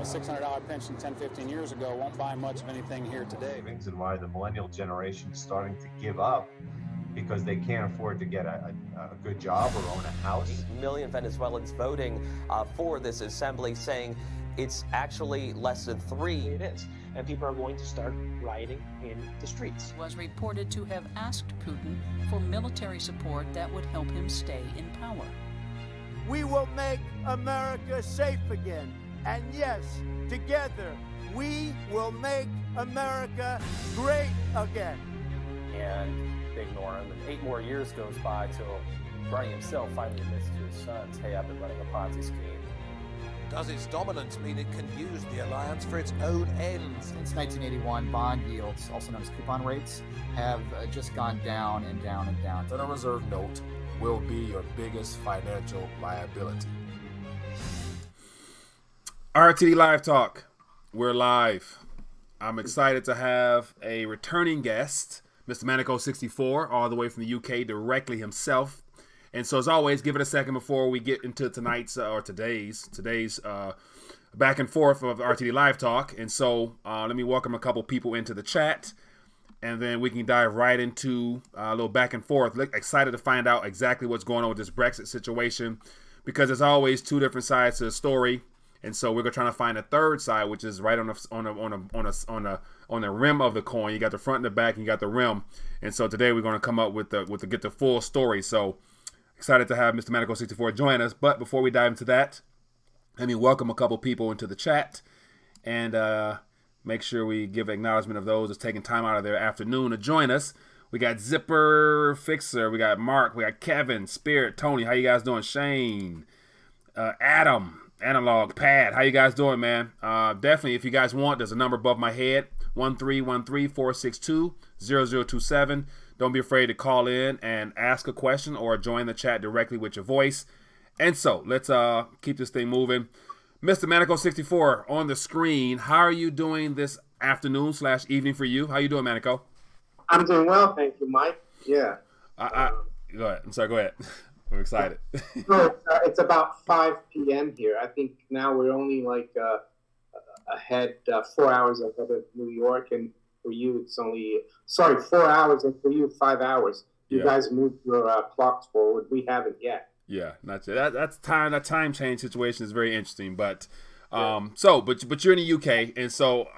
$600 pension 10, 15 years ago won't buy much of anything here today. And why the millennial generation is starting to give up because they can't afford to get a good job or own a house. 8 million Venezuelans voting for this assembly, saying it's actually less than 3. It is. And people are going to start rioting in the streets. Was reported to have asked Putin for military support that would help him stay in power. We will make America safe again. And yes, together, we will make America great again. And they ignore him. And 8 more years goes by till Bernie himself finally admits to his sons, hey, I've been running a Ponzi scheme. Does its dominance mean it can use the alliance for its own ends? Since 1981, bond yields, also known as coupon rates, have just gone down and down and down. Federal Reserve note will be your biggest financial liability. RTD Live Talk. We're live. I'm excited to have a returning guest, Mr. Maneco64, all the way from the UK, directly himself. And so, as always, give it a second before we get into tonight's or today's back and forth of RTD Live Talk. And so, let me welcome a couple people into the chat, and then we can dive right into a little back and forth. Excited to find out exactly what's going on with this Brexit situation, because there's always two different sides to the story. And so we're trying to find a third side, which is right on the rim of the coin. You got the front and the back, and you got the rim. And so today we're going to come up with get the full story. So excited to have Mr. Maneco64 join us. But before we dive into that, let me welcome a couple people into the chat, and make sure we give acknowledgement of those that's taking time out of their afternoon to join us. We got Zipper Fixer, we got Mark, we got Kevin, Spirit, Tony. How you guys doing? Shane, Adam, Analog, Pad. How you guys doing, man? Definitely, if you guys want, there's a number above my head, 1-313-462-0027. Don't be afraid to call in and ask a question or join the chat directly with your voice. And so, let's keep this thing moving. Mr. Maneco64 on the screen. How are you doing this afternoon / evening for you? How you doing, Maneco? I'm doing well, thank you, Mike. Yeah. Go ahead. I'm sorry, go ahead. We're excited. So it's about 5 p.m. here. I think now we're only like ahead, 4 hours ahead of New York, and for you it's only 4 hours, and for you 5 hours. You guys moved your clocks forward. We haven't yet. Yeah, not yet. That's time. That time change situation is very interesting. But but you're in the UK, and so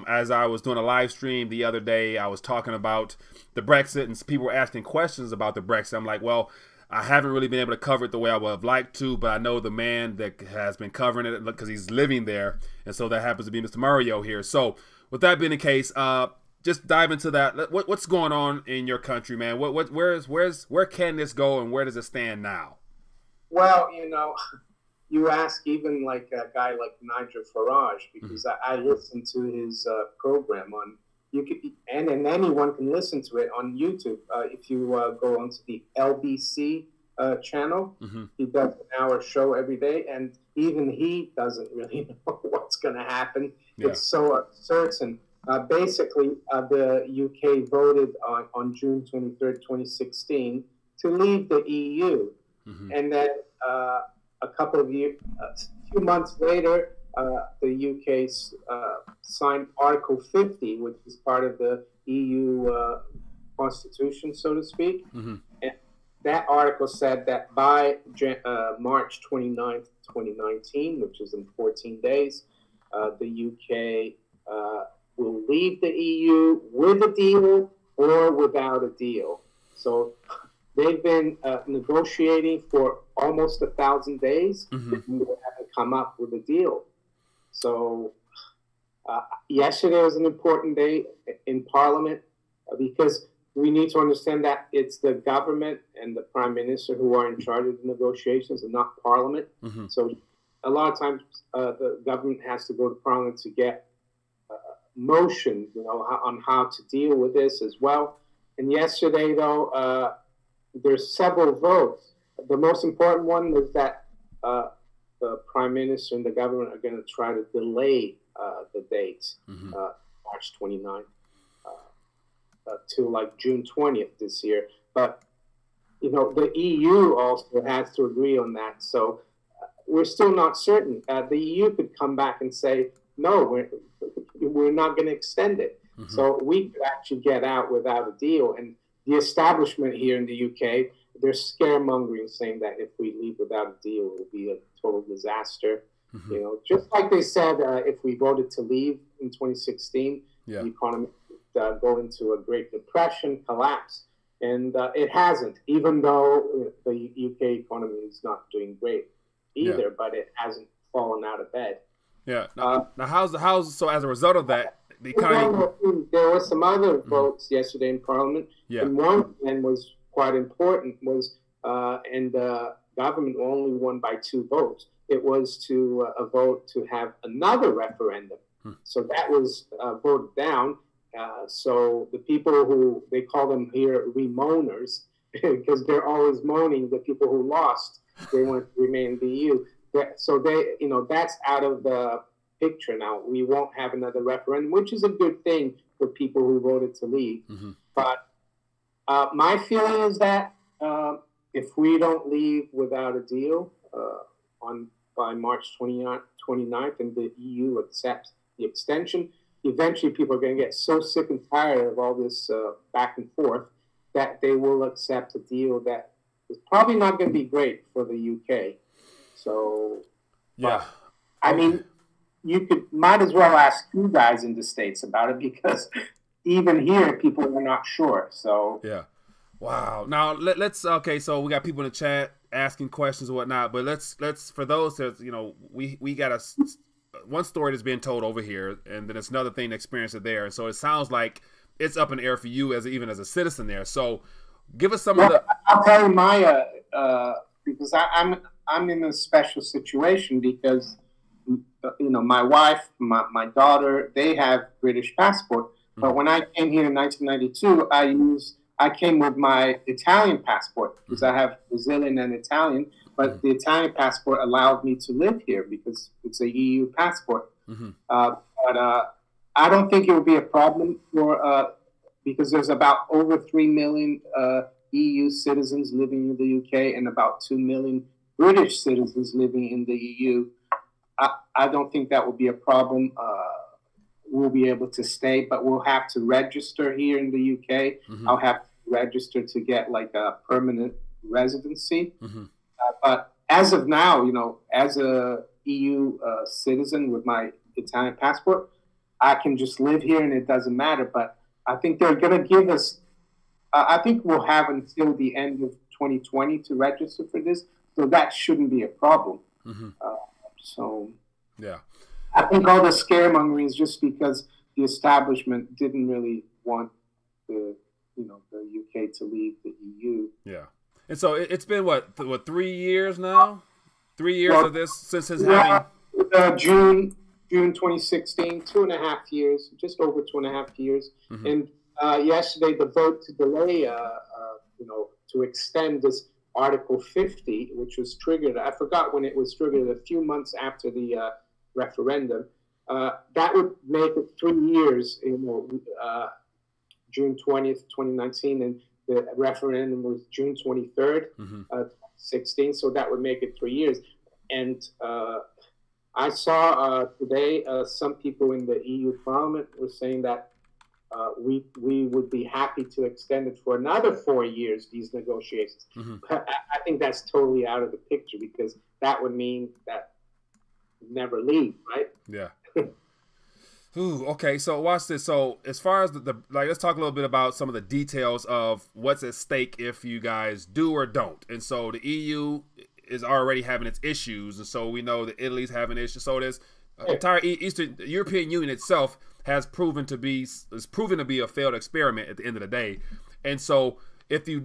as I was doing a live stream the other day, I was talking about the Brexit, and people were asking questions about the Brexit. I'm like, well, I haven't really been able to cover it the way I would have liked to, but I know the man that has been covering it because he's living there, and so that happens to be Mr. Mario here. So with that being the case, just dive into that. What's going on in your country, man? Where can this go, and where does it stand now? Well, you ask even like a guy like Nigel Farage, because I listen to his program on and anyone can listen to it on YouTube. If you go onto the LBC channel, he does an hour show every day, and even he doesn't really know what's going to happen. Yeah. It's so uncertain. Basically, the UK voted on June 23rd, 2016 to leave the EU. And then a few months later, the UK signed Article 50, which is part of the EU constitution, so to speak. And that article said that by March 29th, 2019, which is in 14 days, the UK will leave the EU with a deal or without a deal. So they've been negotiating for almost 1,000 days, and they haven't come up with a deal. So yesterday was an important day in Parliament, because we need to understand that it's the government and the Prime Minister who are in charge of the negotiations and not Parliament. So a lot of times the government has to go to Parliament to get motion, on how to deal with this as well. And yesterday, though, there's several votes. The most important one was that the Prime Minister and the government are going to try to delay the date, March 29th, to like June 20th this year. But, the EU also has to agree on that. So we're still not certain. The EU could come back and say, no, we're not going to extend it. Mm-hmm. So we could actually get out without a deal. And the establishment here in the UK, they're scaremongering, saying that if we leave without a deal, it will be a total disaster. Mm-hmm. You know, just like they said, if we voted to leave in 2016, the economy would go into a Great Depression, collapse. And it hasn't, even though the UK economy is not doing great either, but it hasn't fallen out of bed. Yeah. Now how's so as a result of that, the economy... There were some other votes yesterday in Parliament. Yeah. And one of them was quite important, and the government only won by 2 votes. It was to a vote to have another referendum. So that was voted down. So the people who, they call them here remoaners, because they're always moaning, the people who lost, they want to remain in the EU. So they, you know, that's out of the picture now. We won't have another referendum, which is a good thing for people who voted to leave. Mm-hmm. But my feeling is that if we don't leave without a deal by March 29th and the EU accepts the extension, eventually people are going to get so sick and tired of all this back and forth that they will accept a deal that is probably not going to be great for the UK. So, yeah, I mean, you might as well ask you guys in the States about it, because even here people are not sure. So yeah, wow. Now let's okay. So we got people in the chat asking questions and whatnot, but let's for those that, you know, we got one story that's being told over here, and then it's another thing to experience it there. So it sounds like it's up in the air for you even as a citizen there. So give us some of the. I'll tell you my because I'm in a special situation because, you know, my wife, my daughter, they have British passport. Mm-hmm. But when I came here in 1992, I came with my Italian passport because I have Brazilian and Italian. But the Italian passport allowed me to live here because it's a EU passport. Mm-hmm. But I don't think it would be a problem for because there's about over 3 million EU citizens living in the UK and about 2 million British citizens living in the EU. I don't think that will be a problem. We'll be able to stay, but we'll have to register here in the UK. Mm-hmm. I'll have to register to get like a permanent residency. Mm-hmm. But as of now, you know, as a EU citizen with my Italian passport, I can just live here and it doesn't matter. But I think they're going to give us, I think we'll have until the end of 2020 to register for this. So that shouldn't be a problem. Mm-hmm. So yeah, I think all the scaremongering is just because the establishment didn't really want the UK to leave the EU. Yeah. And so it's been what 3 years now? 3 years of this since his having June 2016, 2.5 years, just over 2.5 years. Mm-hmm. And yesterday the vote to delay, to extend this Article 50, which was triggered. I forgot when it was triggered. A few months after the referendum, that would make it 3 years. June 20th, 2019, and the referendum was June 23rd, 2016, so that would make it 3 years. And I saw today some people in the EU Parliament were saying that we would be happy to extend it for another 4 years, these negotiations. Mm-hmm. But I think that's totally out of the picture, because that would mean that we never leave, right? Yeah. Ooh, okay, so watch this. So as far as let's talk a little bit about some of the details of what's at stake if you guys do or don't. And so the EU is already having its issues, and so we know that Italy's having issues. So there's entire Eastern European Union itself has proven to be a failed experiment at the end of the day. And so if you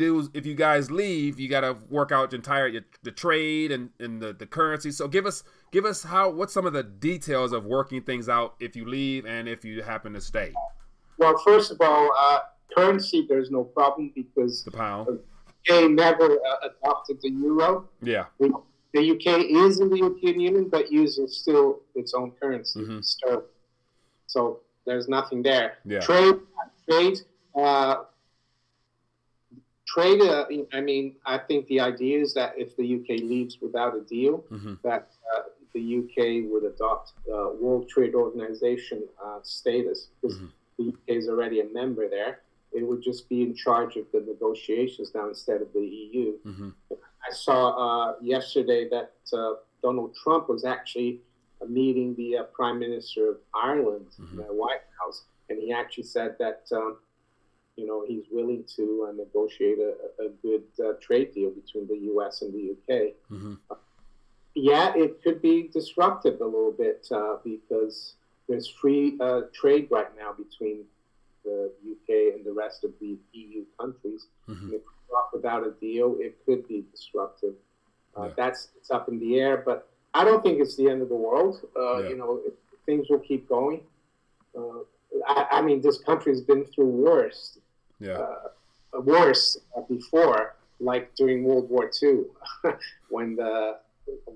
guys leave, you got to work out the trade and the currency. So give us what's some of the details of working things out if you leave and if you happen to stay. Well, first of all, currency, there's no problem because the pound. They never adopted the euro. Yeah. The UK is in the European Union, but uses still its own currency, sterling. So there's nothing there. Yeah. Trade. trade. I mean, I think the idea is that if the UK leaves without a deal, that the UK would adopt World Trade Organization status, because the UK is already a member there. It would just be in charge of the negotiations now instead of the EU. I saw yesterday that Donald Trump was actually meeting the Prime Minister of Ireland in the White House, and he actually said that you know, he's willing to negotiate a good trade deal between the US and the UK. Yeah, it could be disruptive a little bit because there's free trade right now between the UK and the rest of the EU countries. And if we drop without a deal, it could be disruptive. It's up in the air, but I don't think it's the end of the world. You know, things will keep going. I mean, this country has been through worse before, like during World War II, when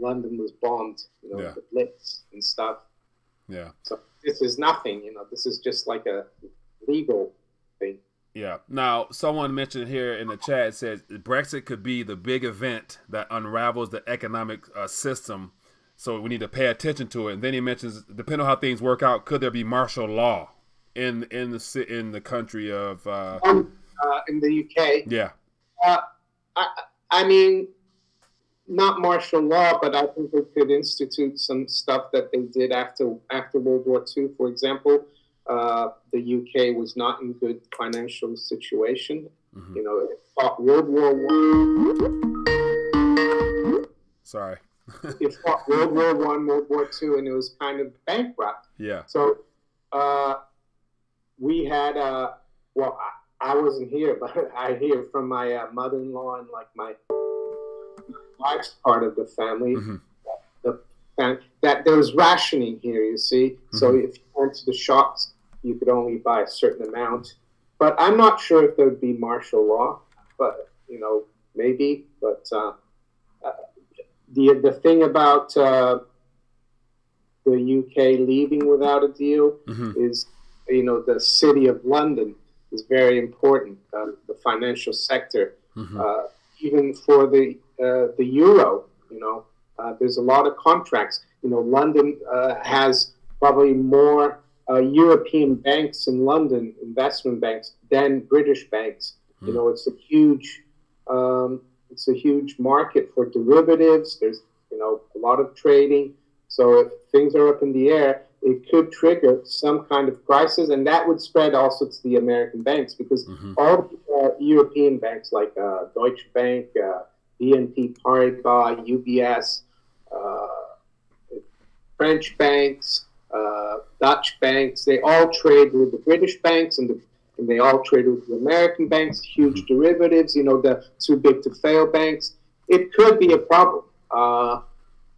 London was bombed, you know, the Blitz and stuff. So this is nothing, you know, this is just like a legal thing. Now, someone mentioned here in the chat, says Brexit could be the big event that unravels the economic system, so we need to pay attention to it. And then he mentions, depending on how things work out, could there be martial law in the country of in the UK? I mean, not martial law, but I think they could institute some stuff that they did after World War II. For example, the UK was not in good financial situation. You know, it fought World War I. Sorry. It fought World War I, World War II, and it was kind of bankrupt. So we had, well, I wasn't here, but I hear from my mother-in-law and like my wife's part of the family, that there was rationing here, you see. So if you went to the shops, you could only buy a certain amount. But I'm not sure if there would be martial law, but, you know, maybe. But the thing about the UK leaving without a deal is, you know, the city of London is very important, the financial sector. Even for the euro, you know, there's a lot of contracts. You know, London has probably more European banks in London, investment banks, than British banks. You know, it's a huge market for derivatives. There's, you know, a lot of trading. So if things are up in the air, it could trigger some kind of crisis, and that would spread also to the American banks, because all European banks like Deutsche Bank, BNP Paribas, UBS, French banks, Dutch banks, they all trade with the British banks, and they all trade with the American banks, huge derivatives, you know, the too big to fail banks. It could be a problem,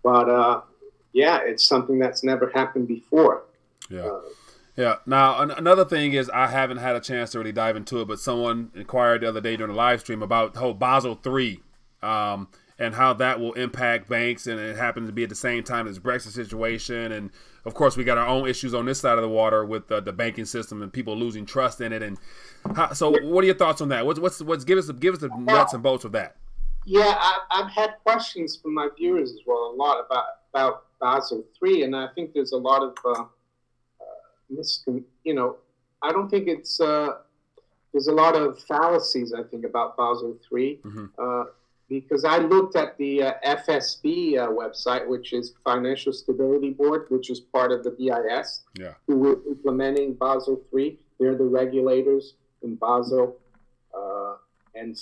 but yeah, it's something that's never happened before. Now, another thing is, I haven't had a chance to really dive into it, but someone inquired the other day during the live stream about the whole Basel III and how that will impact banks, and it happens to be at the same time as Brexit situation. And of course, we got our own issues on this side of the water with the banking system and people losing trust in it. And so, what are your thoughts on that? What's give us the nuts and bolts of that? Yeah, I've had questions from my viewers as well, a lot about Basel III, and I think there's a lot of you know, I don't think it's there's a lot of fallacies, I think, about Basel III, because I looked at the FSB website, which is Financial Stability Board, which is part of the BIS, who are implementing Basel III. They're the regulators in Basel, and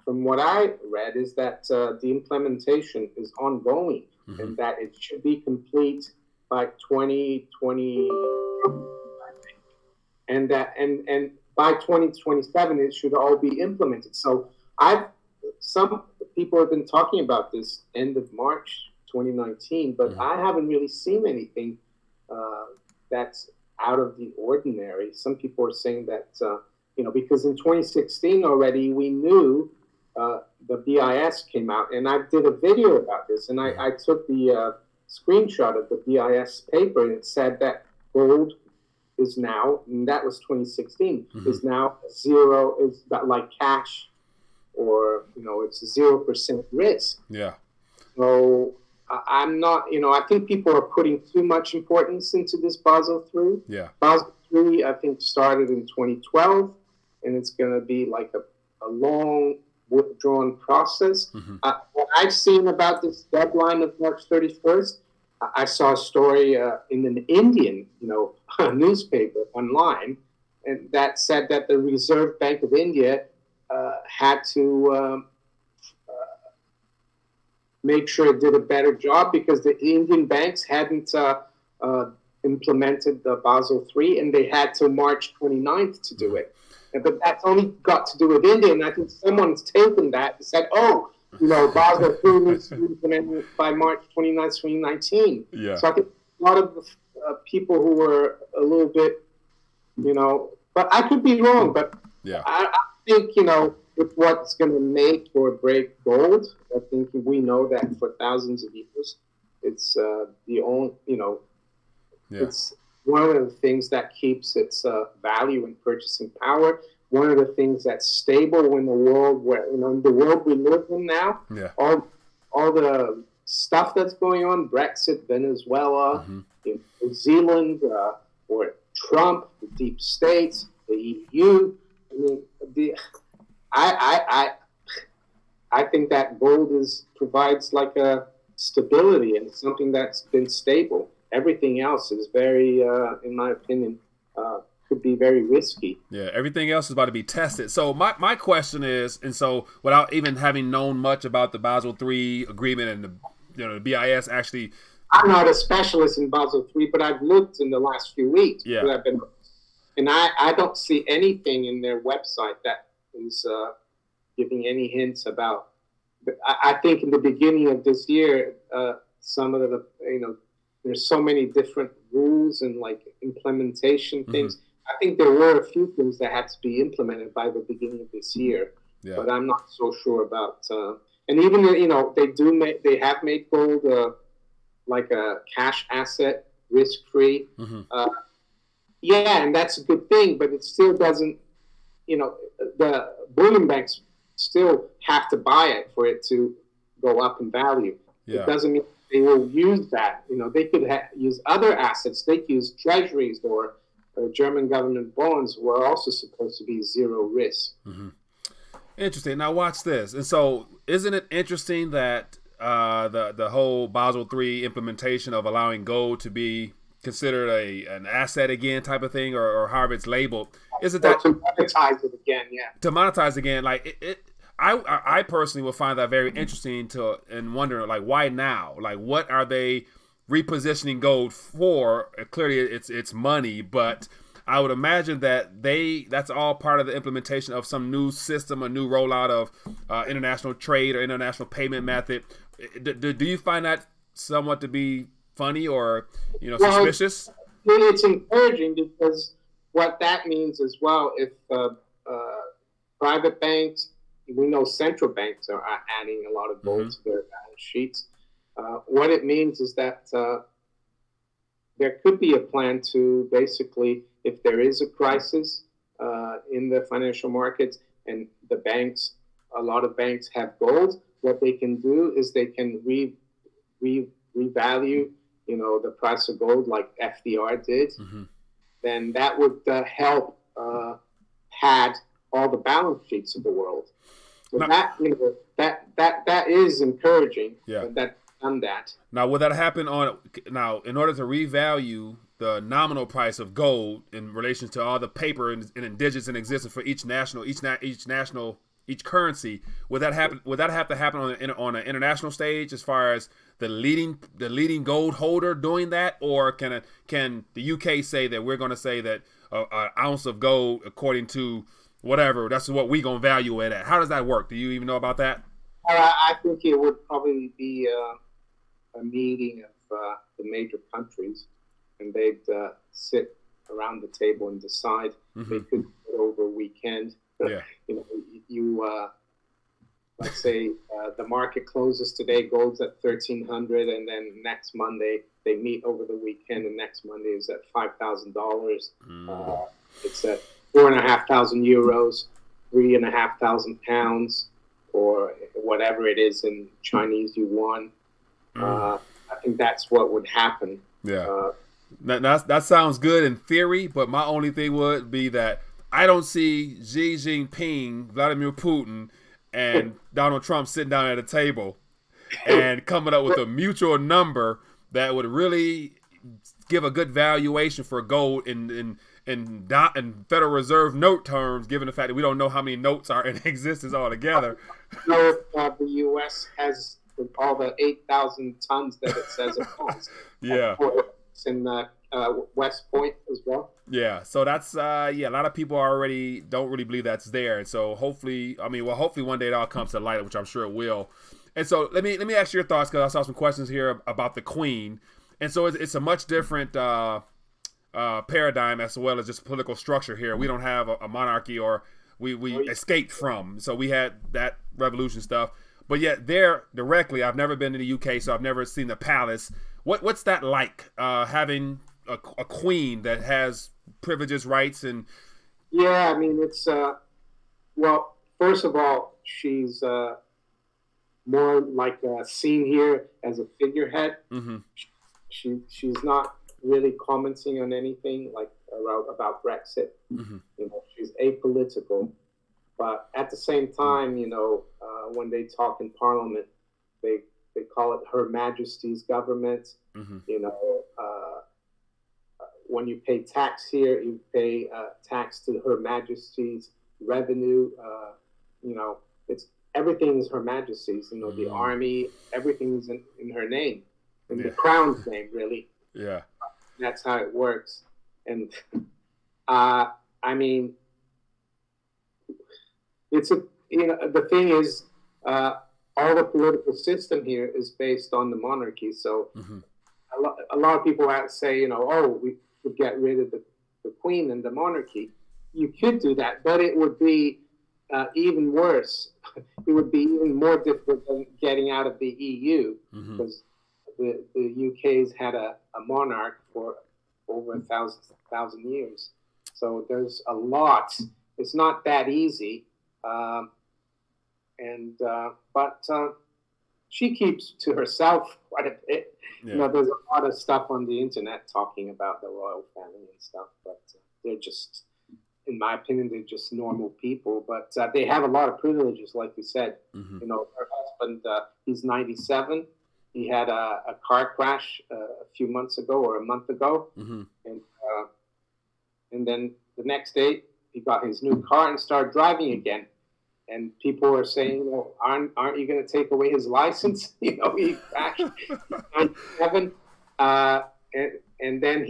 from what I read is that the implementation is ongoing, and that it should be complete by 2020, and by 2027 it should all be implemented. So some people have been talking about this end of March 2019, but I haven't really seen anything that's out of the ordinary. Some people are saying that you know, because in 2016 already we knew the BIS came out, and I did a video about this, and I took the screenshot of the BIS paper, and it said that gold is now, and that was 2016, is now zero, is like cash or it's 0% risk. Yeah. So I'm not, I think people are putting too much importance into this Basel III. Yeah. Basel III, I think, started in 2012, and it's going to be like a long, withdrawn process. What I've seen about this deadline of March 31st, I saw a story in an Indian, newspaper online, and that said that the Reserve Bank of India had to make sure it did a better job because the Indian banks hadn't implemented the Basel III, and they had till March 29th to do it. But that's only got to do with India, and I think someone's taken that and said, Basel III needs to be implemented by March 29th, 2019. Yeah. So I think a lot of the people who were a little bit, but I could be wrong, but yeah. I think, with what's going to make or break gold, I think we know that for thousands of years, it's the only, it's one of the things that keeps its value and purchasing power. One of the things that's stable in the world the world we live in now. Yeah. All the stuff that's going on, Brexit, Venezuela, New Zealand, or Trump, the deep states, the EU. I mean, I think that gold provides like a stability and something that's been stable. Everything else is very, in my opinion, could be very risky. Yeah, everything else is about to be tested. So my question is, and so without even having known much about the Basel III agreement and the BIS actually, I'm not a specialist in Basel III, but I've looked in the last few weeks. Yeah. And I don't see anything in their website that is giving any hints about. I think in the beginning of this year, some of the there's so many different rules and like implementation things. I think there were a few things that had to be implemented by the beginning of this year, but I'm not so sure about. And even they have made gold like a cash asset, risk free. And that's a good thing, but it still doesn't. The bullion banks still have to buy it for it to go up in value. It doesn't mean they will use that. They could use other assets. They could use treasuries or German government bonds, who are also supposed to be zero risk. Interesting. Now watch this. And so, isn't it interesting that the whole Basel III implementation of allowing gold to be considered an asset again type of thing, or however it's labeled, isn't that to monetize it again? Yeah, to monetize again. Like I personally will find that very interesting and wonder, like, why now? Like, what are they repositioning gold for? Clearly, it's money, but I would imagine that that's all part of the implementation of some new system, a new rollout of international trade or international payment method. Do you find that somewhat to be funny or suspicious? It's encouraging, because what that means as well, if private banks, we know central banks are adding a lot of gold to their balance sheets. What it means is that there could be a plan to basically, if there is a crisis in the financial markets and a lot of banks have gold, what they can do is they can revalue, the price of gold like FDR did. Then that would help pad all the balance sheets of the world. So that is encouraging. Yeah. That's done that. Now, would that happen in order to revalue the nominal price of gold in relation to all the paper and digits in existence for each currency? Would that happen? Would that have to happen on an international stage, as far as the leading gold holder doing that, or can the UK say that we're going to say that an ounce of gold, according to whatever, that's what we're going to value it at? How does that work? Do you even know about that? I think it would probably be a meeting of the major countries, and they'd sit around the table and decide. They could do it over a weekend. Yeah. Let's say the market closes today, gold's at 1,300, and then next Monday they meet over the weekend, and next Monday is at $5,000. It's at 4,500 euros, 3,500 pounds. or whatever it is in Chinese yuan. I think that's what would happen. Yeah. That sounds good in theory, but my only thing would be that I don't see Xi Jinping, Vladimir Putin, and Donald Trump sitting down at a table and coming up with a mutual number that would really give a good valuation for gold in Federal Reserve note terms, given the fact that we don't know how many notes are in existence altogether. The U.S. has all the 8,000 tons that it says it has. Yeah. It's in West Point as well. Yeah, so that's a lot of people already don't really believe that's there, and so hopefully one day it all comes to light, which I'm sure it will. And so let me ask your thoughts, because I saw some questions here about the Queen, and so it's a much different paradigm as well as just political structure here. We don't have a monarchy, or we escaped from, so we had that revolution stuff, but yet there directly, I've never been to the UK, so I've never seen the palace. What's that like, having a queen that has privileges, rights, and I mean, it's well, first of all, she's more like seen here as a figurehead. She's not really commenting on anything like about Brexit. You know, she's apolitical, but at the same time, you know, when they talk in Parliament, they call it Her Majesty's government. You know, when you pay tax here, you pay tax to Her Majesty's revenue. You know, everything is Her Majesty's. You know, the army, everything is in her name, in the Crown's name, really. Yeah, that's how it works. And I mean, it's the thing is, all the political system here is based on the monarchy. So a lot of people say, you know, oh, we could get rid of the Queen and the monarchy. You could do that, but it would be even worse. It would be even more difficult than getting out of the EU, because the UK's had a monarch for over 1,000 years. So there's a lot. It's not that easy. But she keeps to herself quite a bit. You know, there's a lot of stuff on the internet talking about the royal family and stuff, but they're just, in my opinion, they're just normal people. But they have a lot of privileges, like you said. You know, her husband, he's 97. He had a car crash a few months ago or a month ago, and then the next day he got his new car and started driving again. And people are saying, well, aren't you going to take away his license? You know, he crashed in 97. And then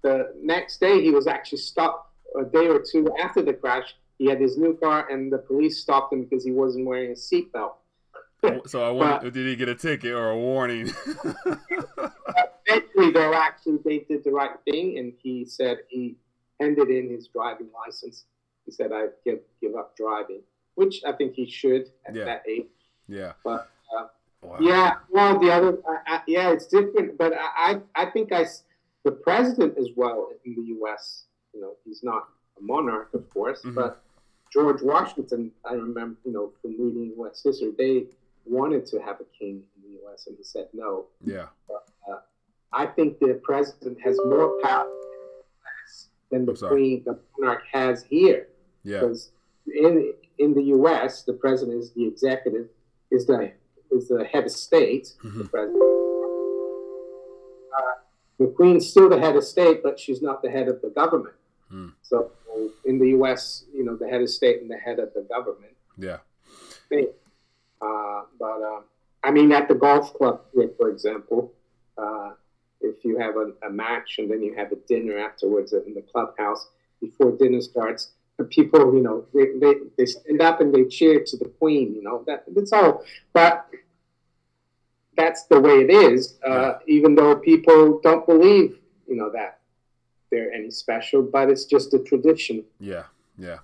the next day he was actually stopped. A day or two after the crash, he had his new car, and the police stopped him because he wasn't wearing a seatbelt. So I wonder, did he get a ticket or a warning? Eventually, they did the right thing, and he said he handed in his driving license. He said, I give up driving, which I think he should at that age. Yeah. But yeah, well, the other, it's different. But I think the president as well in the U.S., you know, he's not a monarch, of course, but George Washington, I remember, you know, from reading West history, they wanted to have a king in the U.S. and he said no. Yeah. But, I think the president has more power than the queen, the monarch has here. Yeah. Because in the U.S., the president is the executive, is the head of state. The president. The queen's still the head of state, but she's not the head of the government. So in the U.S., you know, the head of state and the head of the government. Yeah. But I mean, at the golf club, for example, if you have a match and then you have a dinner afterwards in the clubhouse, before dinner starts, the people, you know, they stand up and they cheer to the queen, you know, that's all. But that's the way it is, even though people don't believe, you know, that they're any special, but it's just a tradition. Yeah, yeah.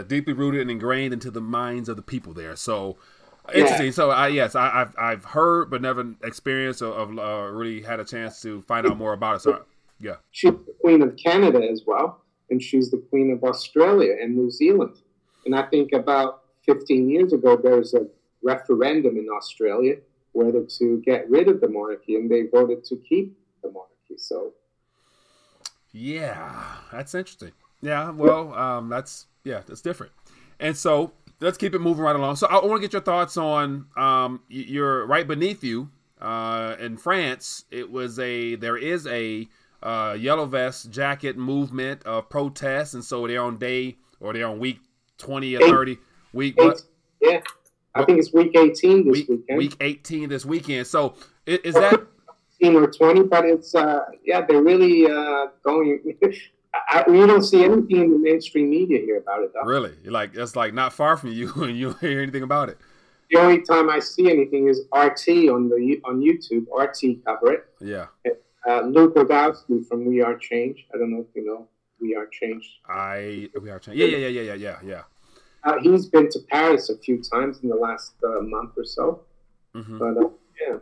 Deeply rooted and ingrained into the minds of the people there. So interesting. So I've heard but never experienced or really had a chance to find out more about it. So yeah, she's the Queen of Canada as well, and she's the Queen of Australia and New Zealand. And I think about 15 years ago, there was a referendum in Australia whether to get rid of the monarchy, and they voted to keep the monarchy. So, yeah, that's interesting. Yeah, well, that's different. And so let's keep it moving right along. So I want to get your thoughts on you're right beneath you in France. There is a yellow vest jacket movement of protests, and so they're on week 20 or 30. Yeah, I think it's week 18 this weekend. Week 18 this weekend. So is that 18 or 20? But it's they're really going. We don't see anything in the mainstream media here about it, though. Really? It's like not far from you, and you don't hear anything about it. The only time I see anything is RT on YouTube. RT cover it. Yeah. Luke Rogowski from We Are Change. I don't know if you know We Are Change. We Are Change. Yeah. He's been to Paris a few times in the last month or so. Mm-hmm. But yeah.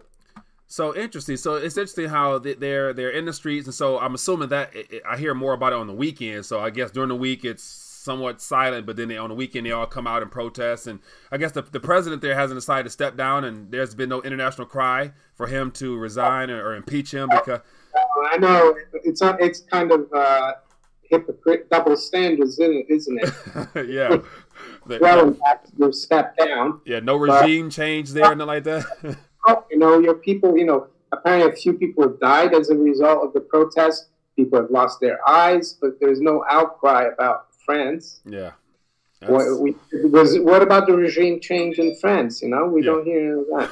So interesting. So it's interesting how they're in the streets, and so I'm assuming that I hear more about it on the weekend. So I guess during the week it's somewhat silent, but then on the weekend they all come out and protest. And I guess the president there hasn't decided to step down, and there's been no international cry for him to resign or impeach him because. I know it's kind of hypocrite double standards, isn't it? Yeah. Well, to step down. Yeah, no regime change there, nothing like that. Your people, apparently a few people have died as a result of the protest. People have lost their eyes, but there's no outcry about France. Yeah. What about the regime change in France? We don't hear that.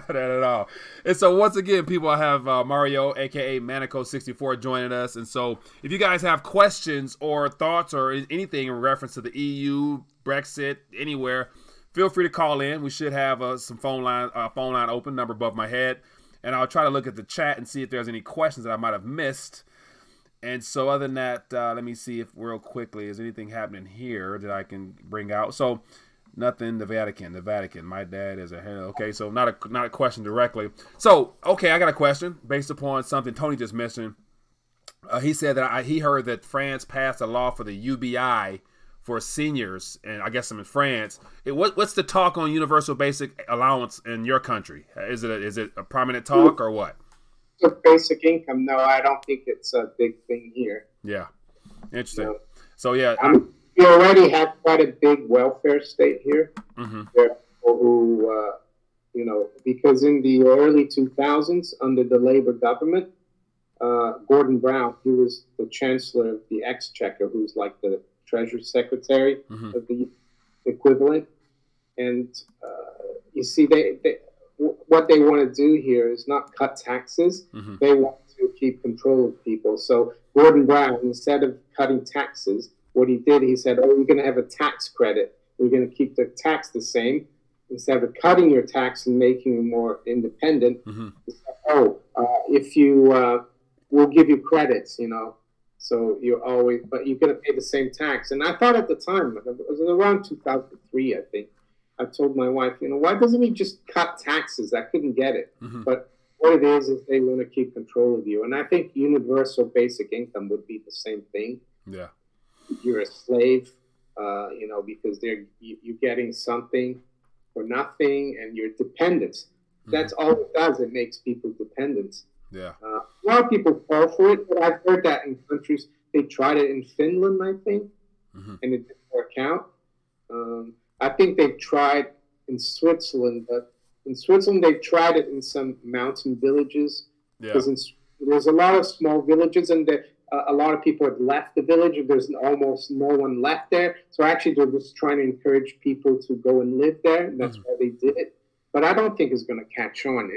That at all. And so once again, people, I have Mario, aka Maneco64, joining us. And so if you guys have questions or thoughts or anything in reference to the EU, Brexit, anywhere, feel free to call in. We should have some phone line open, number above my head. And I'll try to look at the chat and see if there's any questions that I might have missed. And so other than that, let me see if real quickly, is anything happening here that I can bring out? So nothing, the Vatican. My dad is a head. Okay, so not a question directly. So, okay, I got a question based upon something Tony just mentioned. He said that he heard that France passed a law for the UBI for seniors, and I guess I'm in France. What's the talk on universal basic allowance in your country? Is it a prominent talk or what? Basic income? No, I don't think it's a big thing here. Yeah, interesting. So yeah, we already have quite a big welfare state here. Mm-hmm. There are people who, because in the early 2000s, under the Labour government, Gordon Brown, he was the Chancellor of the Exchequer, who's like the Treasury Secretary of the equivalent. And you see, what they want to do here is not cut taxes. Mm-hmm. They want to keep control of people. So Gordon Brown, instead of cutting taxes, what he did, he said, we're going to have a tax credit. We're going to keep the tax the same. Instead of cutting your tax and making you more independent, he said, if you, we'll give you credits, So but you're going to pay the same tax. And I thought at the time, it was around 2003, I think, I told my wife, why doesn't he just cut taxes? I couldn't get it. Mm-hmm. But what it is they want to keep control of you. And I think universal basic income would be the same thing. Yeah. You're a slave, because you're getting something for nothing and you're dependent. Mm-hmm. That's all it does. It makes people dependent. Yeah. A lot of people fall for it, but I've heard that in countries. They tried it in Finland, I think, and it didn't work out. I think they've tried in Switzerland, but in Switzerland they've tried it in some mountain villages. Yeah. Because there's a lot of small villages, and a lot of people have left the village. There's almost no one left there. So actually, they're just trying to encourage people to go and live there. And that's why they did it. But I don't think it's going to catch on.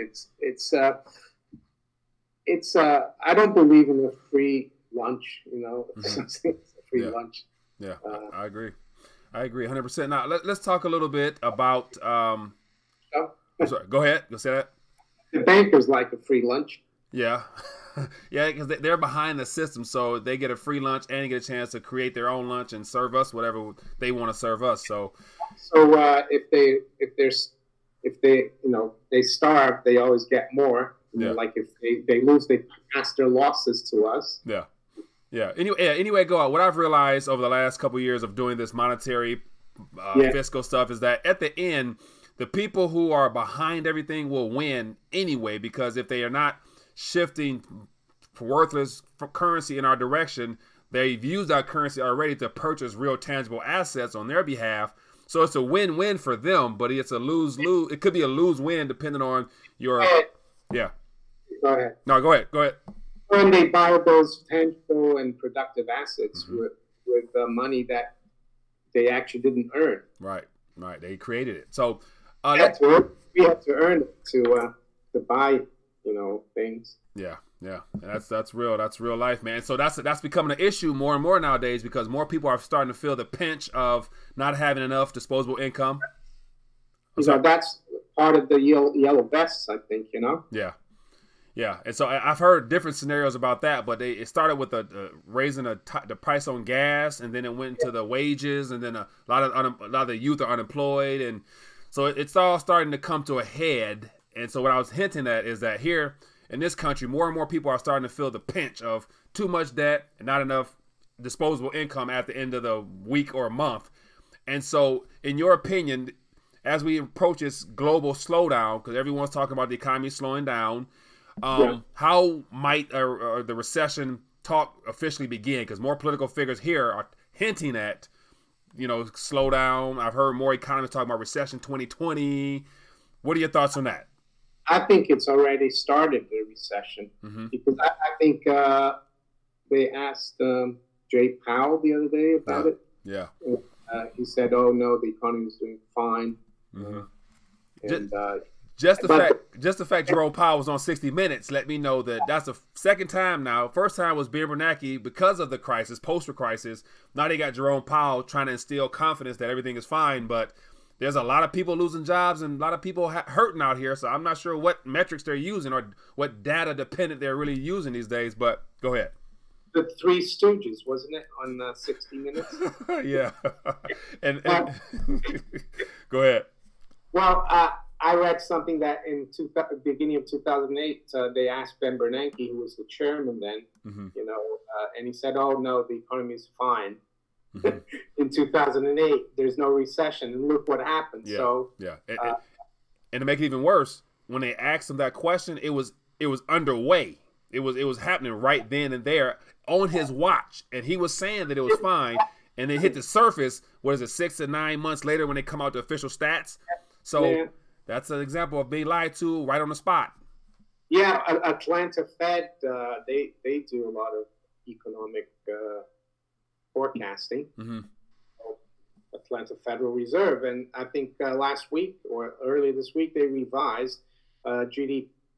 I don't believe in a free lunch. It's a free lunch. Yeah, I agree. I agree 100%. Now, let's talk a little bit about I'm sorry, go ahead. Go say that. The bankers like a free lunch. Yeah. Yeah, because they're behind the system, so they get a free lunch and they get a chance to create their own lunch and serve us whatever they want to serve us. So if they starve, they always get more. Like if they lose, they pass their losses to us. Yeah. Anyway, go out. What I've realized over the last couple of years of doing this monetary fiscal stuff, is that at the end, the people who are behind everything will win anyway, because if they are not shifting worthless currency in our direction, they've used our currency already to purchase real tangible assets on their behalf. So it's a win-win for them, but it's a lose-lose. It could be a lose-win depending on your. Yeah. Go ahead. No, go ahead. Go ahead. When they buy those tangible and productive assets with money that they actually didn't earn. Right. Right. They created it. So we have to earn it to buy, things. Yeah. Yeah, that's real. That's real life, man. So that's becoming an issue more and more nowadays, because more people are starting to feel the pinch of not having enough disposable income. That's part of the yellow vests, I think. Yeah, yeah. And so I've heard different scenarios about that, but it started with raising the price on gas, and then it went into the wages, and then a lot of the youth are unemployed, and so it's all starting to come to a head. And so what I was hinting at is that here in this country, more and more people are starting to feel the pinch of too much debt and not enough disposable income at the end of the week or month. And so, in your opinion, as we approach this global slowdown, because everyone's talking about the economy slowing down, how might the recession talk officially begin? Because more political figures here are hinting at, slowdown. I've heard more economists talking about recession 2020. What are your thoughts on that? I think it's already started, the recession, because I think they asked Jay Powell the other day about it. Yeah. He said, "Oh no, the economy is doing fine." Just the fact Jerome Powell was on 60 Minutes let me know that that's the second time now. First time was Ben Bernanke because of the crisis, post-crisis. Now they got Jerome Powell trying to instill confidence that everything is fine, but there's a lot of people losing jobs and a lot of people hurting out here. So I'm not sure what metrics they're using or what data dependent they're really using these days. But go ahead. The Three Stooges, wasn't it, on 60 Minutes? Yeah. and go ahead. Well, I read something that in beginning of 2008, they asked Ben Bernanke, who was the chairman then, and he said, "Oh no, the economy is fine." In 2008, there's no recession, and look what happened. And to make it even worse, when they asked him that question, it was underway. It was happening right then and there on his watch, and he was saying that it was fine, and it hit the surface. What is it, 6 to 9 months later when they come out the official stats? So that's an example of being lied to right on the spot. Yeah, Atlanta Fed, they do a lot of economic forecasting. Atlanta Federal Reserve, and I think last week or early this week they revised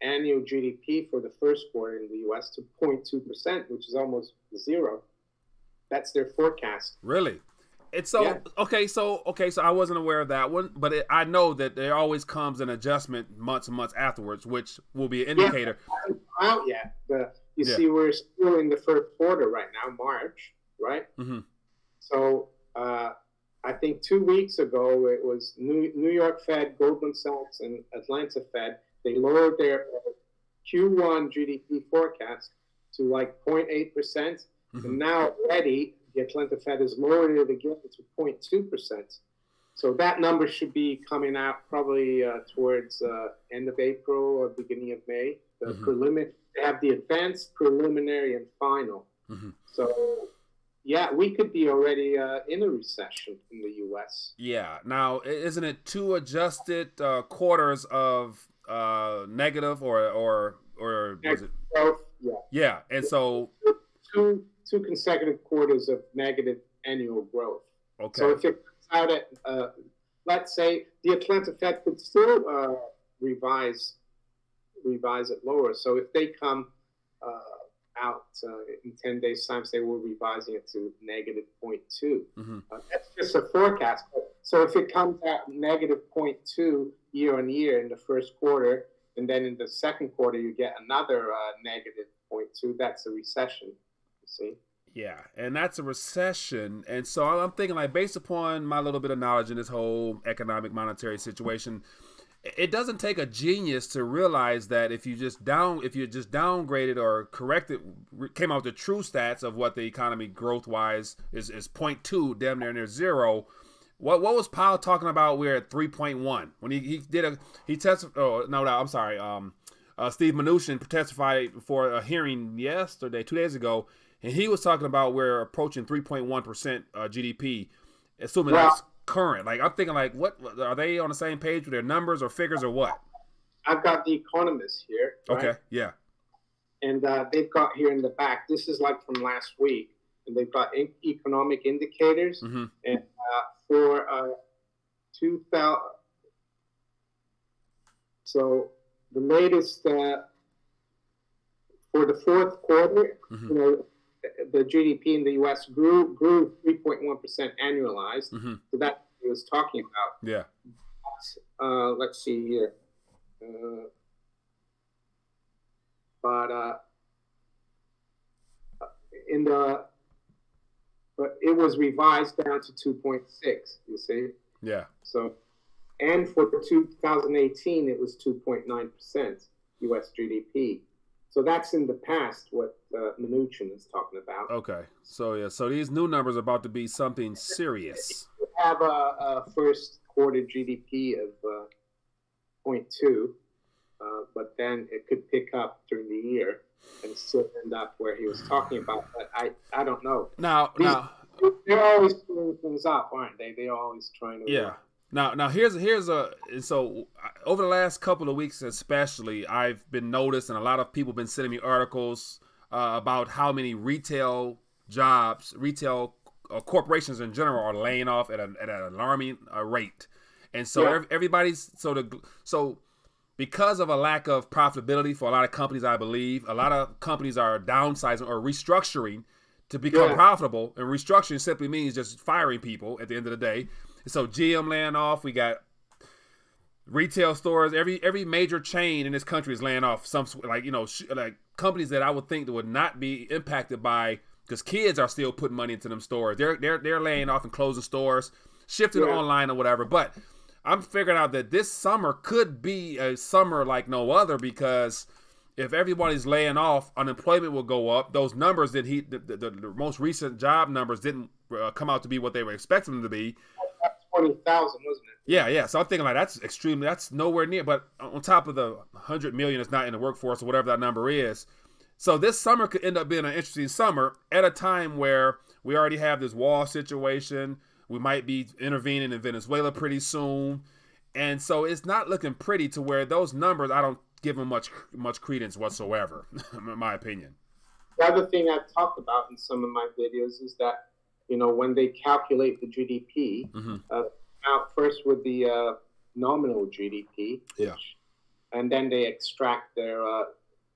annual GDP for the first quarter in the U.S. to 0.2%, which is almost zero. That's their forecast. Really? It's so okay. So I wasn't aware of that one, but I know that there always comes an adjustment months and months afterwards, which will be an indicator. Out yet? You see, we're still in the first quarter right now, March, right? So I think 2 weeks ago it was New York Fed, Goldman Sachs, and Atlanta Fed. They lowered their Q1 GDP forecast to like 0.8%, and now already the Atlanta Fed has lowered it again to 0.2%. So that number should be coming out probably towards end of April or beginning of May. The preliminary, they have the advanced, preliminary, and final. So yeah, we could be already in a recession in the U.S. Yeah. Now, isn't it two adjusted quarters of negative or was it? Growth, yeah. And so two consecutive quarters of negative annual growth. Okay. So if it comes out at, let's say, the Atlanta Fed could still revise it lower. So if they come out in 10 days' time, say we're revising it to negative 0.2. That's just a forecast. So if it comes out negative 0.2 year on year in the first quarter, and then in the second quarter you get another negative 0.2, that's a recession, you see? Yeah, and that's a recession. And so I'm thinking, like, based upon my little bit of knowledge in this whole economic monetary situation, it doesn't take a genius to realize that if you just downgraded or corrected, came out with the true stats of what the economy growth wise is 0.2, damn near zero. What was Powell talking about? We're at 3.1 when he testified. Oh no, I'm sorry. Steve Mnuchin testified before a hearing yesterday, 2 days ago, and he was talking about we're approaching 3.1% GDP, assuming that's current. Like I'm thinking, like what are they on the same page with their numbers or figures or what? I've got the economist here. Right? Okay, yeah. And they've got here in the back. This is like from last week, and they've got economic indicators, and for 2000. So the latest for the fourth quarter, you know, the GDP in the U.S. grew 3.1% annualized. So that's what he was talking about. Yeah. Let's see here. But it was revised down to 2.6. You see. Yeah. So, and for 2018, it was 2.9% U.S. GDP. So that's in the past what Mnuchin is talking about. Okay. So yeah. So these new numbers are about to be something serious. We have a first quarter GDP of 0.2, but then it could pick up during the year and still end up where he was talking about. But I don't know. Now they're always screwing things up, aren't they? They're always trying to. Yeah. Now here's so over the last couple of weeks especially, I've been noticing a lot of people have been sending me articles about how many retail jobs, corporations in general are laying off at an alarming rate, and so everybody's so because of a lack of profitability for a lot of companies, I believe a lot of companies are downsizing or restructuring to become profitable, and restructuring simply means just firing people at the end of the day. So GM laying off. We got retail stores. Every major chain in this country is laying off. Some like companies that I would think that would not be impacted by, because kids are still putting money into them stores. They're laying off and closing stores, shifting online or whatever. But I'm figuring out that this summer could be a summer like no other, because if everybody's laying off, unemployment will go up. Those numbers that the most recent job numbers didn't come out to be what they were expecting them to be. 20,000, wasn't it? Yeah. So I'm thinking like that's nowhere near. But on top of the 100 million that's not in the workforce or whatever that number is. So this summer could end up being an interesting summer at a time where we already have this wall situation. We might be intervening in Venezuela pretty soon. And so it's not looking pretty to where those numbers, I don't give them much credence whatsoever, in my opinion. The other thing I've talked about in some of my videos is that, when they calculate the GDP, out first with the nominal GDP, and then they extract their,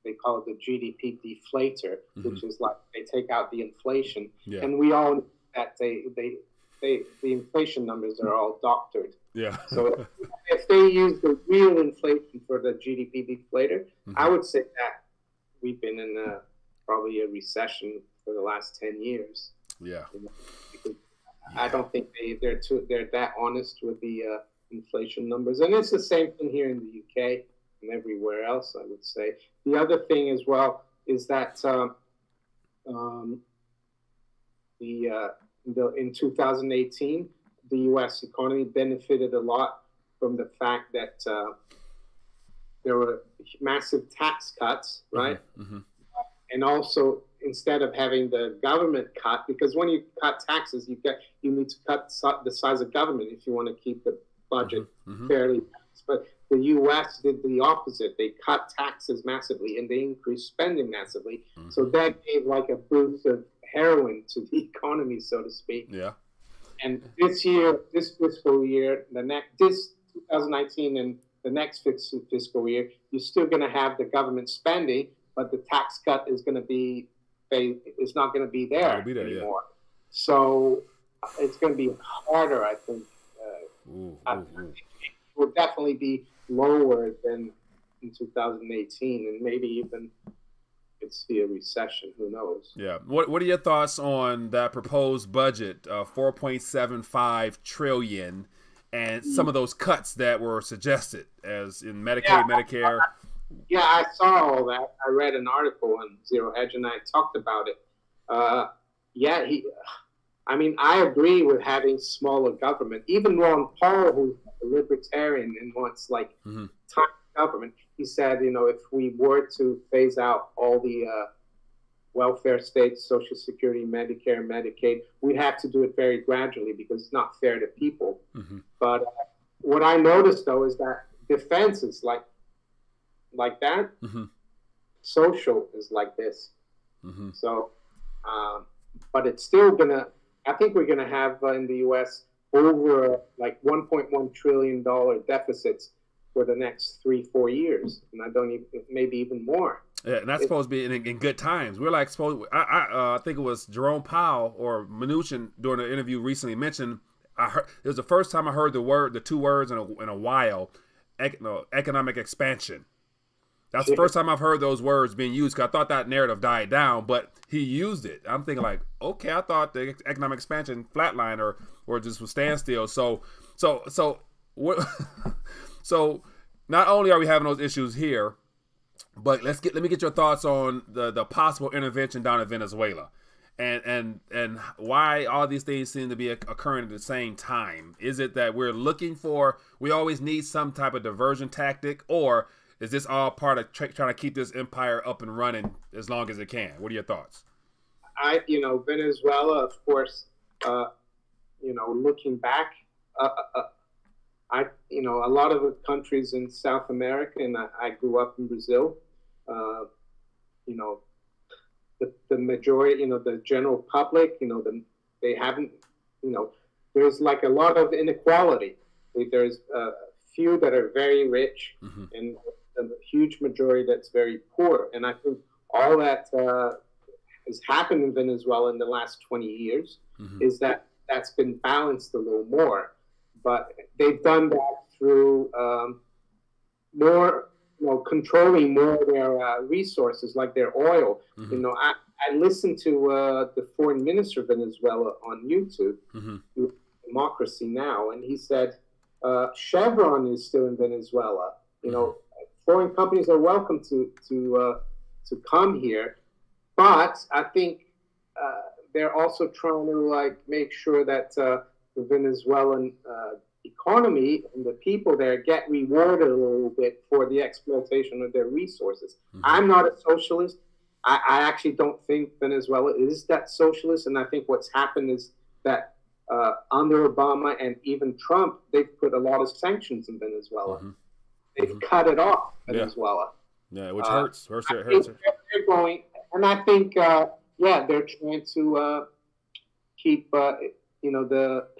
they call it the GDP deflator, which is like they take out the inflation, and we all know that the inflation numbers are all doctored. Yeah. So if they use the real inflation for the GDP deflator, I would say that we've been in probably a recession for the last 10 years. Yeah. Because I don't think they're that honest with the inflation numbers. And it's the same thing here in the UK and everywhere else, I would say. The other thing as well is that in 2018, the U.S. economy benefited a lot from the fact that there were massive tax cuts, right? And also, instead of having the government cut, because when you cut taxes, you need to cut the size of government if you want to keep the budget fairly balanced. But the U.S. did the opposite. They cut taxes massively and they increased spending massively. So that gave like a boost of heroin to the economy, so to speak. Yeah. And this fiscal year, this 2019 and the next fiscal year, you're still going to have the government spending, but the tax cut is going to be, it's not going to be there anymore. Yeah. So it's going to be harder, I think. It will definitely be lower than in 2018, and maybe even see a recession. Who knows? Yeah. What are your thoughts on that proposed budget, 4.75 trillion, and some of those cuts that were suggested, as in Medicaid, Medicare? Yeah, I saw all that. I read an article on Zero Hedge, and I talked about it. I mean, I agree with having smaller government. Even Ron Paul, who's a libertarian and wants like tiny government, he said, you know, if we were to phase out all the welfare states, Social Security, Medicare, and Medicaid, we'd have to do it very gradually because it's not fair to people. But what I noticed, though, is that defense is like that. Social is like this. So, but it's still gonna. I think we're gonna have in the U.S. over like $1.1 trillion deficits for the next 3-4 years, and I don't even maybe even more. Yeah, and that's supposed to be in good times. We're like supposed. I think it was Jerome Powell or Mnuchin during an interview recently mentioned. I heard it was the first time I heard the two words in a while. Economic expansion. That's the first time I've heard those words being used. Cause I thought that narrative died down, but he used it. I'm thinking like, okay, I thought the economic expansion flatline or just was standstill. So what? So not only are we having those issues here, but let me get your thoughts on the possible intervention down in Venezuela, and why all these things seem to be occurring at the same time. Is it that we always need some type of diversion tactic, or is this all part of trying to keep this empire up and running as long as it can? What are your thoughts? Venezuela, of course, looking back, a lot of the countries in South America, and I grew up in Brazil, the majority, the general public, they haven't, there's like a lot of inequality. There's a few that are very rich and a huge majority that's very poor. And I think all that has happened in Venezuela in the last 20 years is that's been balanced a little more. But they've done that through more, controlling more of their resources, like their oil. I listened to the foreign minister of Venezuela on YouTube, Democracy Now, and he said Chevron is still in Venezuela. Foreign companies are welcome to come here, but I think they're also trying to make sure that the Venezuelan economy and the people there get rewarded a little bit for the exploitation of their resources. I'm not a socialist. I actually don't think Venezuela is that socialist, and I think what's happened is that under Obama and even Trump, they've put a lot of sanctions in Venezuela. They've cut it off, Venezuela. Yeah, which hurts. They're going, and I think, they're trying to keep, the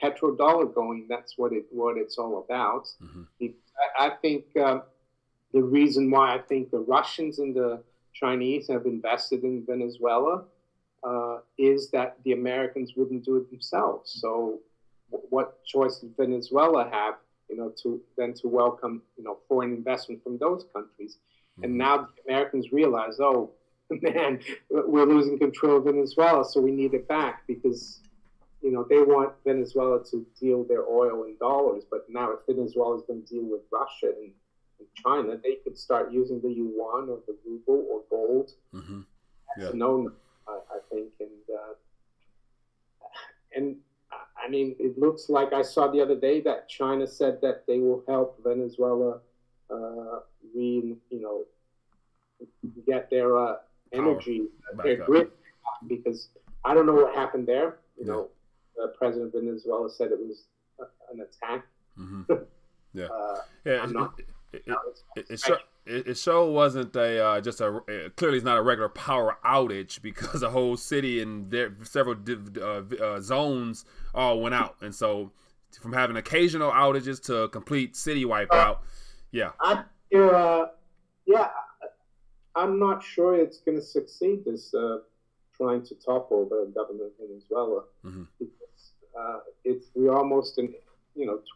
petrodollar going. That's what it's all about. I think the reason why I think the Russians and the Chinese have invested in Venezuela is that the Americans wouldn't do it themselves. So what choice does Venezuela have, to welcome, foreign investment from those countries? And now the Americans realize, oh, man, we're losing control of Venezuela, so we need it back because, they want Venezuela to deal their oil in dollars. But now if Venezuela is going to deal with Russia and China, they could start using the yuan or the ruble or gold. That's known, I think. And I mean, it looks like I saw the other day that China said that they will help Venezuela get their energy, their grid, because I don't know what happened there. The president of Venezuela said it was an attack. It sure wasn't clearly it's not a regular power outage, because the whole city and several zones all went out, and so from having occasional outages to a complete city wipeout, I'm not sure it's going to succeed. This trying to topple the government of Venezuela, because we're almost in,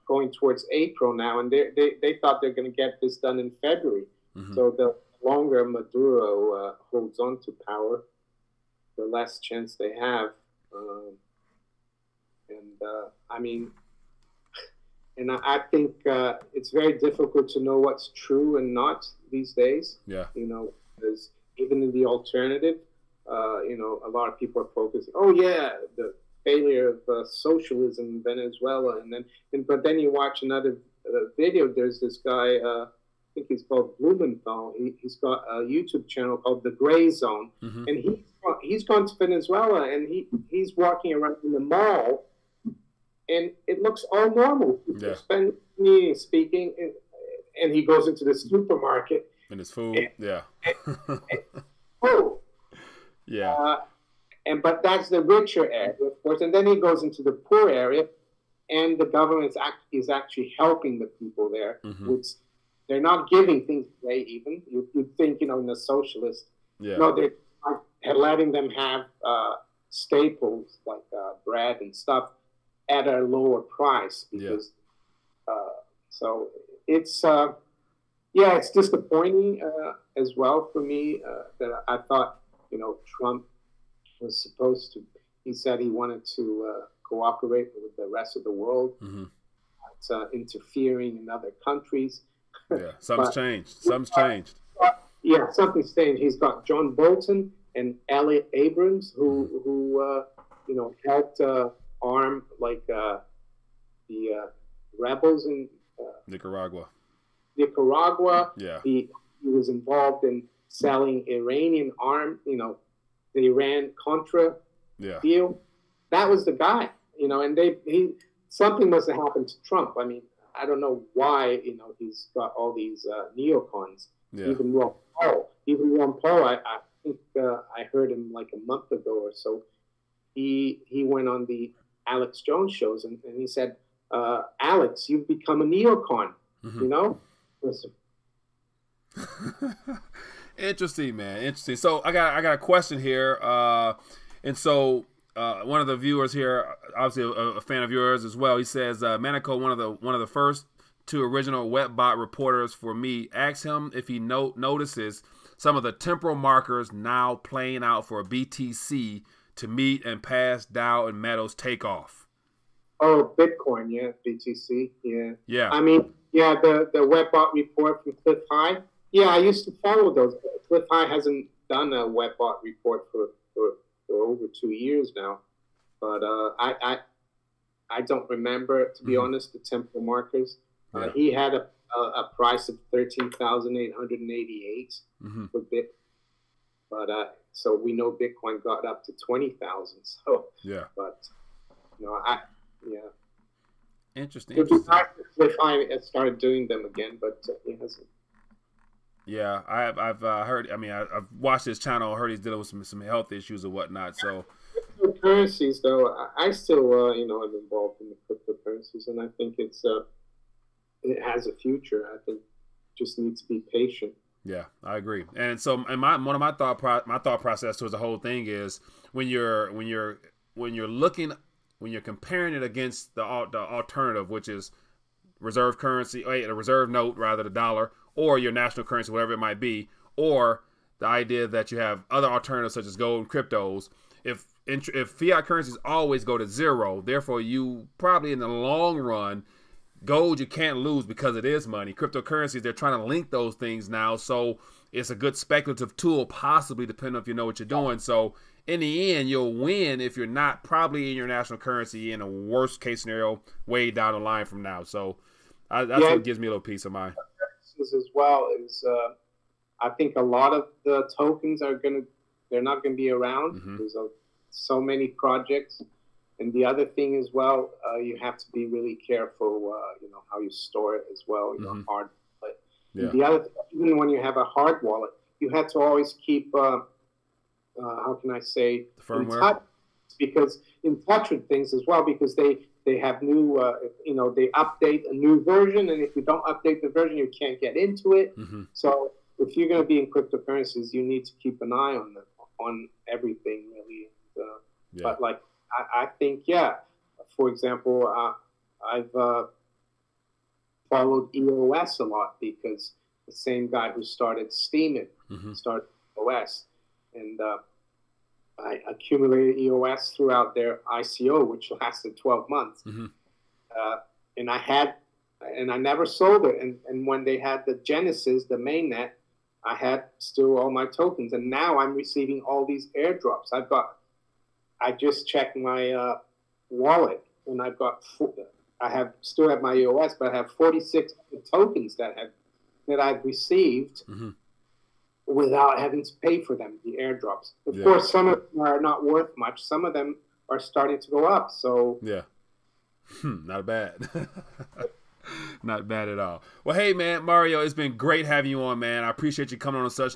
going towards April now, and they thought they're going to get this done in February. So the longer Maduro holds on to power, the less chance they have. I think it's very difficult to know what's true and not these days. Because even in the alternative, a lot of people are focusing, the failure of socialism in Venezuela, but then you watch another video. There's this guy, I think he's called Blumenthal. He's got a YouTube channel called The Gray Zone, and he's gone to Venezuela, and he's walking around in the mall, and it looks all normal. Yeah. Speaking, and he goes into the supermarket. And his food, But that's the richer area, of course, and then he goes into the poor area, and the government is actually helping the people there. Which they're not giving things away. Even you'd think, in the socialist, no, they're letting them have staples like bread and stuff at a lower price because. So it's it's disappointing as well for me that I thought Trump was supposed to. He said he wanted to cooperate with the rest of the world, interfering in other countries. Yeah, something's changed. Something's changed. Yeah, something's changed. He's got John Bolton and Elliot Abrams, who helped arm the rebels in Nicaragua. Yeah. He was involved in selling Iranian the Iran Contra deal. That was the guy, and something must have happened to Trump. I mean, I don't know why, he's got all these neocons. Yeah. Even Ron Paul, I think I heard him like a month ago or so. He went on the Alex Jones shows and he said, Alex, you've become a neocon, Listen. Interesting, man. Interesting. So I got a question here. And so one of the viewers here, obviously a fan of yours as well, he says, Maneco, one of the first two original Webot reporters for me, asked him if he notices some of the temporal markers now playing out for a BTC to meet and pass Dow and Meadows takeoff. Oh, Bitcoin, yeah, BTC, yeah. Yeah. I mean, yeah, the Webbot report from Cliff High. Yeah, I used to follow those. Cliff High hasn't done a Webbot report for over 2 years now. But I don't remember, to be honest, the temporal markers. He had a price of 13,888 for Bit. But so we know Bitcoin got up to 20,000. So yeah. But Interesting. It would be nice if I started doing them again, but he hasn't. Yeah, I've heard. I mean, I've watched his channel. I heard he's dealing with some health issues or whatnot. So cryptocurrencies, though, I still am involved in the cryptocurrencies, and I think it has a future. I think just need to be patient. Yeah, I agree. And so, and one of my thought process towards the whole thing is when you're comparing it against the alternative, which is reserve currency, a reserve note rather, the dollar, or your national currency, whatever it might be, or the idea that you have other alternatives such as gold and cryptos. If fiat currencies always go to zero, therefore you probably in the long run, gold you can't lose because it is money. Cryptocurrencies, they're trying to link those things now, so it's a good speculative tool, possibly, depending on if you know what you're doing. So in the end, you'll win if you're not probably in your national currency in a worst case scenario way down the line from now. So that's what gives me a little peace of mind. As well is I think a lot of the tokens they're not going to be around. There's so many projects. And the other thing as well, you have to be really careful, how you store it as well, hard wallet. Yeah. The other thing, even when you have a hard wallet, you have to always keep, how can I say, the firmware. In touch with things as well, because they have new, they update a new version, and if you don't update the version, you can't get into it. So if you're going to be in cryptocurrencies, you need to keep an eye on everything, really. But like, I think, for example, I've followed EOS a lot because the same guy who started Steemit started EOS. And I accumulated EOS throughout their ICO, which lasted 12 months. And I never sold it. And when they had the Genesis, the mainnet, I had still all my tokens. And now I'm receiving all these airdrops. I just checked my wallet, and still have my EOS, but I have 46 tokens that I've received without having to pay for them, the airdrops. Of course, some of them are not worth much. Some of them are starting to go up. So yeah, not bad. Not bad at all. Well, hey, man, Mario, it's been great having you on, man. I appreciate you coming on such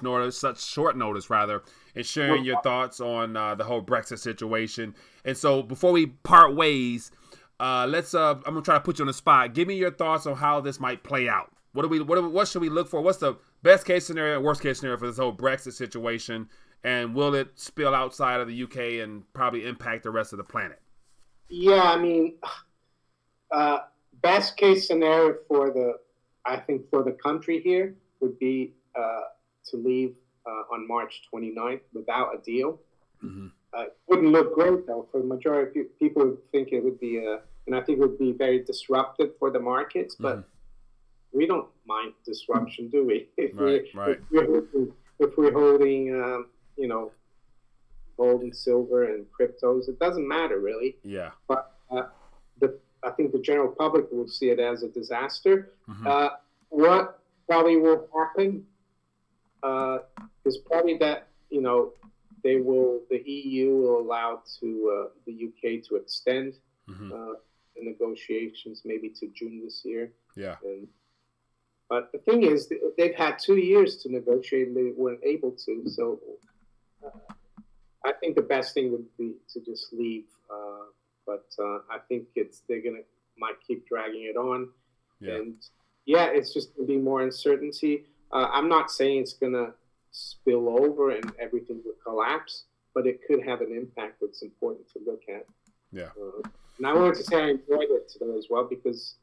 short notice, and sharing your thoughts on the whole Brexit situation. And so before we part ways, I'm gonna try to put you on the spot. Give me your thoughts on how this might play out. What should we look for? What's the best case scenario, worst case scenario for this whole Brexit situation? And will it spill outside of the UK and probably impact the rest of the planet? Yeah, I mean, best case scenario for the country here would be to leave on March 29th without a deal. It wouldn't look great, though. For the majority of people would think it would be, and I think it would be very disruptive for the markets, but we don't mind disruption, do we? If we're holding, gold and silver and cryptos, it doesn't matter really. Yeah. But I think the general public will see it as a disaster. What probably will happen is probably that the EU will allow the UK to extend the negotiations maybe to June this year. Yeah. But the thing is, they've had 2 years to negotiate and they weren't able to. So I think the best thing would be to just leave. But I think might keep dragging it on. Yeah. And it's just going to be more uncertainty. I'm not saying it's going to spill over and everything will collapse, but it could have an impact that's important to look at. Yeah. And I wanted to say I enjoyed it today as well because,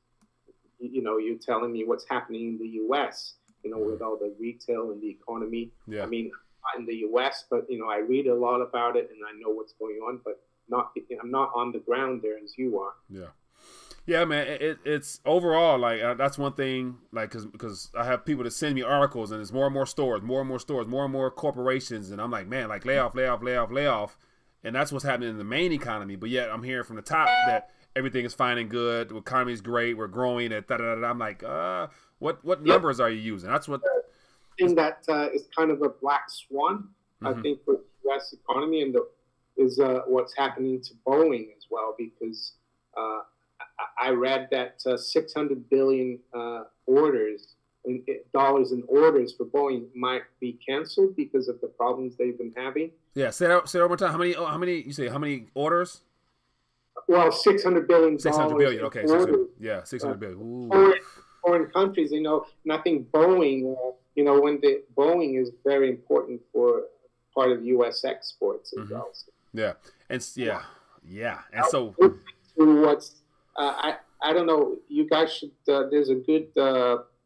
you're telling me what's happening in the U.S., with all the retail and the economy. Yeah. I mean, not in the U.S., but, I read a lot about it and I know what's going on, but I'm not on the ground there as you are. Yeah. Yeah, man, it's overall, like, that's one thing, like, because I have people that send me articles, and there's more and more stores, more and more corporations, and I'm like, man, like, lay off, and that's what's happening in the main economy, but yet I'm hearing from the top that everything is fine and good, the economy is great, we're growing, I'm like, what numbers are you using? That's what... I think that is kind of a black swan, I think, for the U.S. economy, and is what's happening to Boeing as well, because... I read that 600 billion dollars in orders for Boeing might be canceled because of the problems they've been having. Yeah, say that one more time. How many orders? Well, $600 billion. 600 billion. Okay, 600 billion. Foreign countries, and I think Boeing, Boeing is very important for part of U.S. exports as well. So. Yeah, and and so what's I don't know. You guys should. There's a good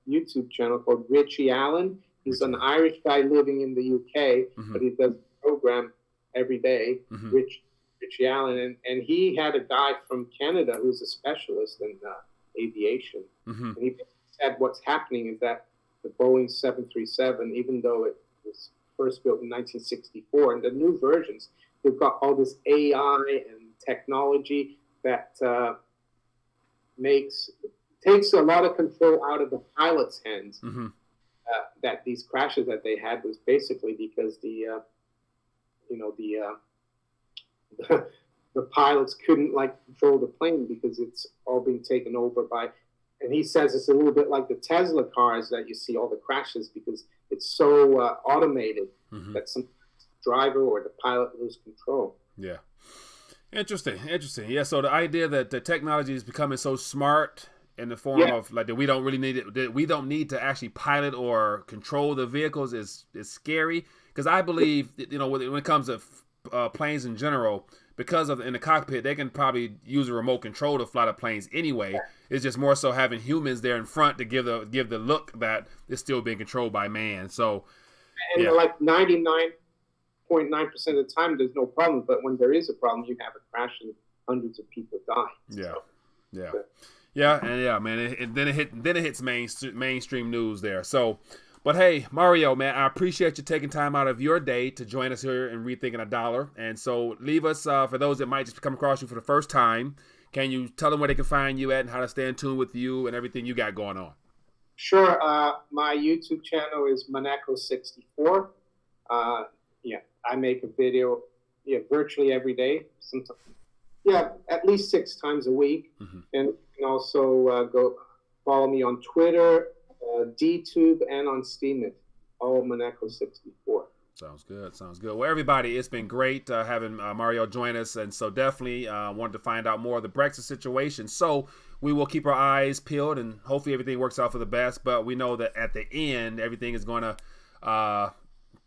YouTube channel called Richie Allen. He's an Irish guy living in the UK, but he does a program every day. Richie Allen, and he had a guy from Canada who's a specialist in aviation. And he said what's happening is that the Boeing 737, even though it was first built in 1964, and the new versions, they've got all this AI and technology that takes a lot of control out of the pilot's hands. That these crashes that they had was basically because the pilots couldn't control the plane because it's all being taken over by. And he says it's a little bit like the Tesla cars that you see all the crashes because it's so automated that some driver or the pilot lose control. Yeah. Interesting. Yeah, so the idea that the technology is becoming so smart in the form of that we don't really need it, that we don't need to actually pilot or control the vehicles is scary. Because I believe, when it comes to planes in general, because of in the cockpit, they can probably use a remote control to fly the planes anyway. It's just more so having humans there in front to give the look that it's still being controlled by man. So, and 99.9% of the time, there's no problem. But when there is a problem, you have a crash and hundreds of people die. Man. And then it hits mainstream news there. So, But hey, Mario, man, I appreciate you taking time out of your day to join us here in Rethinking the Dollar. And so leave us, for those that might just come across you for the first time, can you tell them where they can find you at and how to stay in tune with you and everything you got going on? Sure. My YouTube channel is Maneco64. Yeah, I make a video virtually every day. Sometimes, at least 6 times a week. And you can also go follow me on Twitter, DTube, and on Steemit, all Maneco64. Sounds good. Sounds good. Well, everybody, it's been great having Mario join us. And so definitely wanted to find out more of the Brexit situation. So we will keep our eyes peeled and hopefully everything works out for the best. But we know that at the end, everything is going to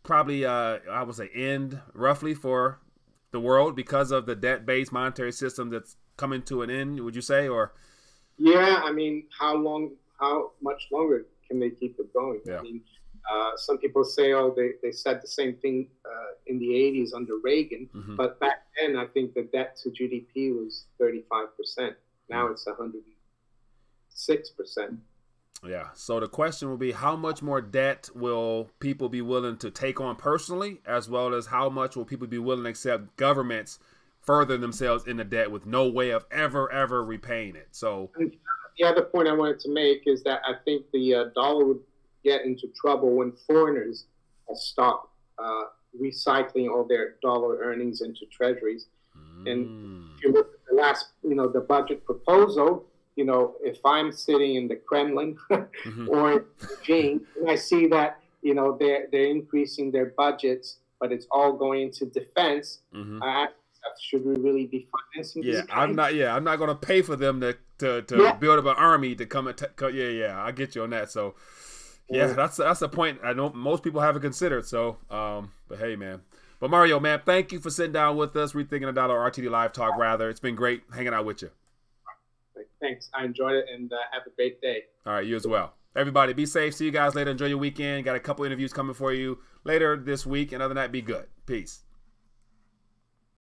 probably, I would say, end roughly for the world because of the debt-based monetary system that's coming to an end, would you say? Or yeah, I mean, how much longer can they keep it going? Yeah. I mean, some people say, oh, they said the same thing in the 80s under Reagan, but back then I think the debt to GDP was 35%. Now it's 106%. Yeah. So the question will be, how much more debt will people be willing to take on personally, as well as how much will people be willing to accept governments further themselves in the debt with no way of ever repaying it? So the other point I wanted to make is that I think the dollar would get into trouble when foreigners stop recycling all their dollar earnings into treasuries. And if you look at the last, the budget proposal, if I'm sitting in the Kremlin or in Beijing, and I see that, they're increasing their budgets, but it's all going into defense, should we really be financing this? I'm not going to pay for them to build up an army to come and I get you on that. So that's a point I know most people haven't considered. So but hey, man. But Mario, man, thank you for sitting down with us, Rethinking the Dollar, RTD Live Talk, rather. It's been great hanging out with you. Thanks. I enjoyed it, and have a great day. All right, you as well. Everybody, be safe. See you guys later. Enjoy your weekend. Got a couple interviews coming for you later this week. And other than that, be good. Peace.